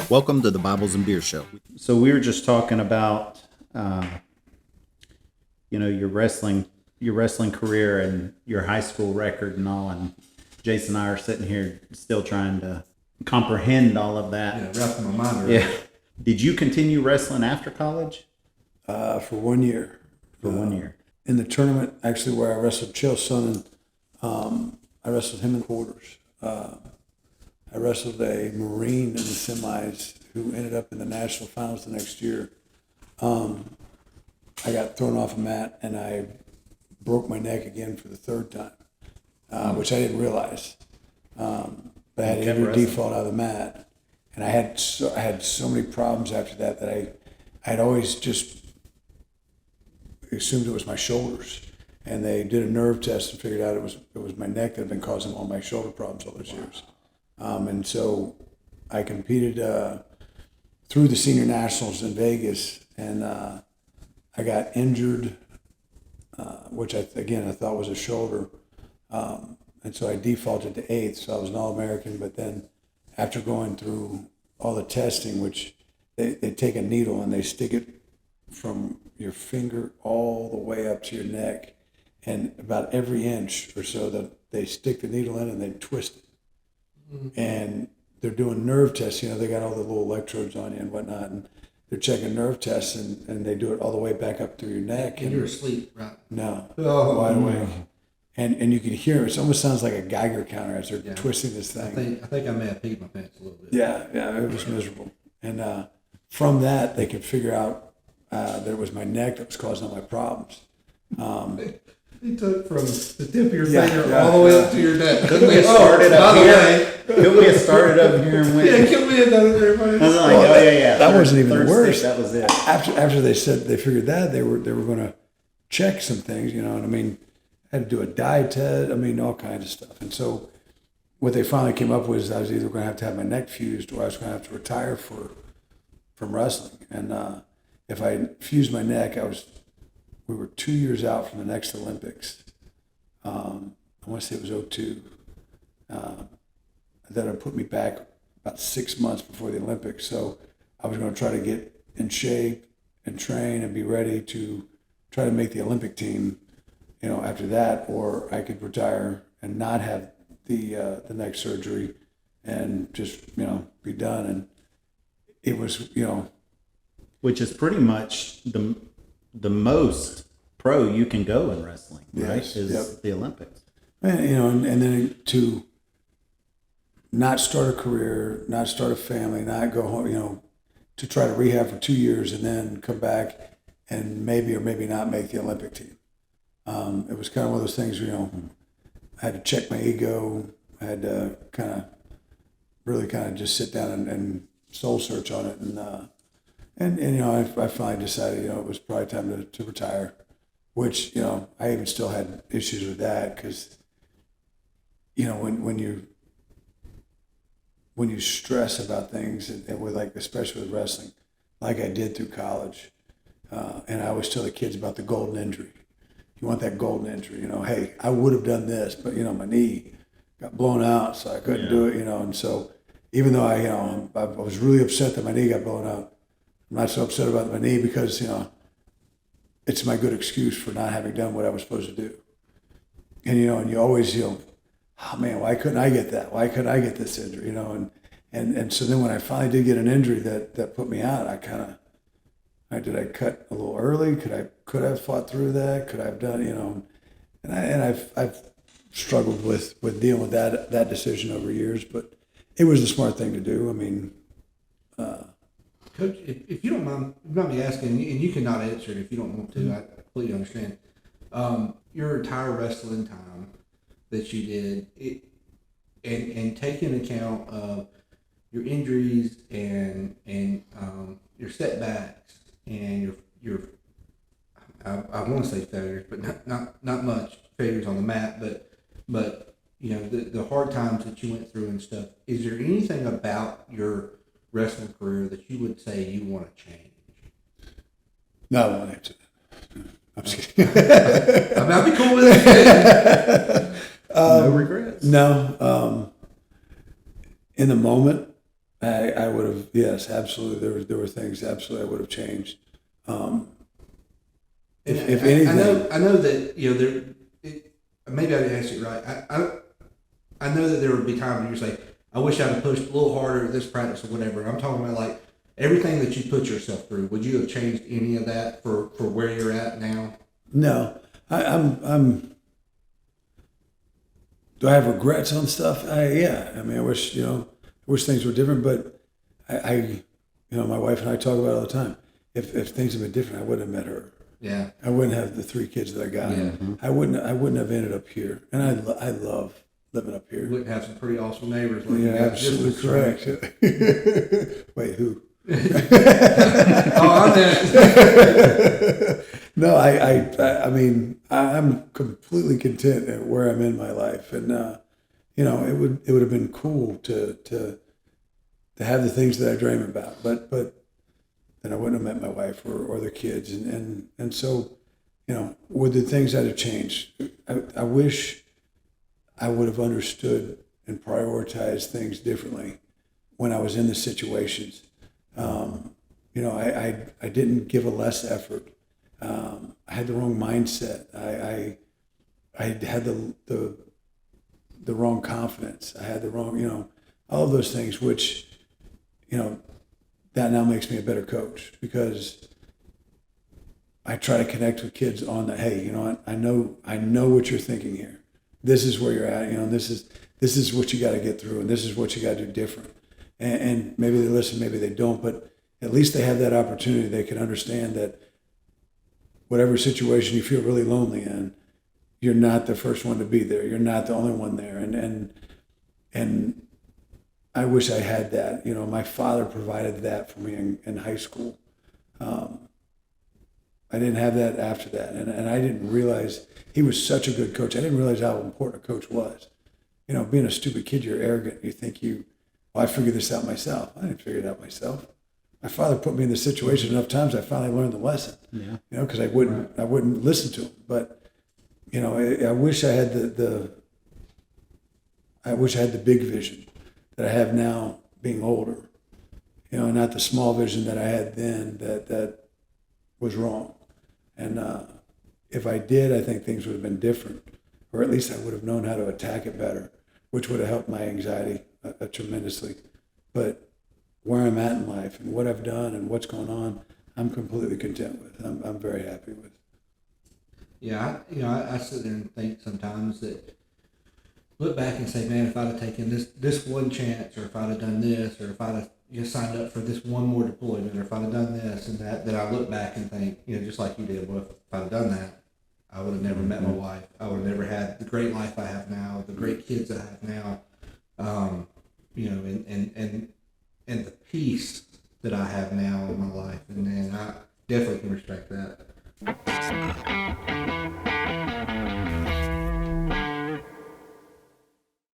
Welcome to the Bibles and Beer Show. So we were just talking about, your wrestling career and your high school record and all. And Jason and I are sitting here still trying to comprehend all of that. Yeah, wrapping my mind around. Yeah. Did you continue wrestling after college? For 1 year. For 1 year. In the tournament, actually, where I wrestled Chael Sonnen, I wrestled him in quarters. I wrestled a Marine in the semis who ended up in the national finals the next year. I got thrown off a mat and I broke my neck again for the third time, which I didn't realize. But I had an injury default out of the mat, and I had so many problems after that I had always just assumed it was my shoulders. And they did a nerve test and figured out it was my neck that had been causing all my shoulder problems all those years. And so I competed through the senior nationals in Vegas, and I got injured, which I thought was a shoulder. And so I defaulted to eighth, so I was an All-American. But then after going through all the testing, which they take a needle and they stick it from your finger all the way up to your neck, and about every inch or so that they stick the needle in and they twist it. Mm-hmm. And they're doing nerve tests, they got all the little electrodes on you and whatnot, and they're checking nerve tests, and they do it all the way back up through your neck. And you're asleep, right? No, wide awake. And you can hear it. It almost sounds like a Geiger counter as they're twisting this thing. I think I may have peed my pants a little bit. Yeah, it was miserable. And from that, they could figure out that it was my neck that was causing all my problems. He took from the tip of your finger all the way up to your neck. Couldn't we have started up here? Couldn't we have started up here and went? Yeah, could we have done it, everybody? I was like, yeah. That wasn't even the worst. That was it. After they said they figured that, they were going to check some things, and I mean, I had to do a dye test, all kinds of stuff. And so what they finally came up with is I was either going to have my neck fused or I was going to have to retire from wrestling. And if I fused my neck, we were 2 years out from the next Olympics. I want to say it was 2002. That would put me back about 6 months before the Olympics. So I was going to try to get in shape and train and be ready to try to make the Olympic team, after that, or I could retire and not have the neck surgery and just, be done. And it was, Which is pretty much the most pro you can go in wrestling, right? Yes, is the Olympics. And then to not start a career, not start a family, not go home, to try to rehab for 2 years and then come back and maybe or maybe not make the Olympic team. It was kind of one of those things, I had to check my ego. I had to really just sit down and soul search on it. And I finally decided, it was probably time to retire, which, I even still had issues with that because, when you stress about things and with especially with wrestling, like I did through college, and I always tell the kids about the golden injury. You want that golden injury, hey, I would have done this, but, my knee got blown out, so I couldn't do it, and so even though I was really upset that my knee got blown out, I'm not so upset about my knee because, it's my good excuse for not having done what I was supposed to do. And, and you always, oh man, why couldn't I get that? Why couldn't I get this injury? And so then when I finally did get an injury that put me out, did I cut a little early? Could I have fought through that? Could I have done, and I've struggled with dealing with that decision over years, but it was the smart thing to do. Coach, if you don't mind me asking, and you cannot answer it if you don't want to, I completely understand. Your entire wrestling time that you did, and take into account of your injuries and your setbacks and your I want to say failures, but not much failures on the mat, but the hard times that you went through and stuff. Is there anything about your wrestling career that you would say you want to change? No, I won't answer that. I'm just kidding. I'd be cool with it. No regrets. No. In the moment, I would have, yes, absolutely. There were things absolutely I would have changed. If anything, I know that maybe I didn't ask you right. I know that there would be times when you say, I wish I'd have pushed a little harder at this practice or whatever. I'm talking about like everything that you put yourself through. Would you have changed any of that for where you're at now? No, I'm. Do I have regrets on stuff? Yeah. I mean, I wish things were different, but my wife and I talk about it all the time. If things had been different, I wouldn't have met her. Yeah. I wouldn't have the 3 kids that I got. Yeah. I wouldn't have ended up here. And I love living up here. You wouldn't have some pretty awesome neighbors. Like Yeah, absolutely correct. Wait, who? Oh, I'm there. No, I mean, I'm completely content at where I'm in my life, and it would have been cool to have the things that I dream about, but then I wouldn't have met my wife or the kids, and so, with the things I'd have changed, I wish I would have understood and prioritized things differently when I was in the situations. I didn't give a less effort. I had the wrong mindset. I had the wrong confidence. I had the wrong, all of those things, which, that now makes me a better coach because I try to connect with kids on that. Hey, you know what? I know what you're thinking here. This is where you're at. This is what you got to get through, and this is what you got to do different. And maybe they listen, maybe they don't, but at least they have that opportunity. They can understand that whatever situation you feel really lonely in, you're not the first one to be there. You're not the only one there. And I wish I had that. My father provided that for me in high school. I didn't have that after that. And I didn't realize he was such a good coach. I didn't realize how important a coach was. Being a stupid kid, you're arrogant. You think I figured this out myself. I didn't figure it out myself. My father put me in this situation enough times. I finally learned the lesson. Yeah. Because I wouldn't listen to him. But I wish I had the big vision that I have now, being older. Not the small vision that I had then that was wrong. And if I did, I think things would have been different, or at least I would have known how to attack it better, which would have helped my anxiety tremendously. But where I'm at in life and what I've done and what's going on, I'm completely content with. I'm very happy with. Yeah, I sit there and think sometimes that, look back and say, man, if I'd have taken this one chance, or if I'd have done this, or if I'd have just signed up for this one more deployment, or if I'd have done this and that I look back and think, just like you did, well, if I'd have done that, I would have never met my wife. I would have never had the great life I have now, the great kids I have now, and the peace that I have now in my life. And I definitely can respect that.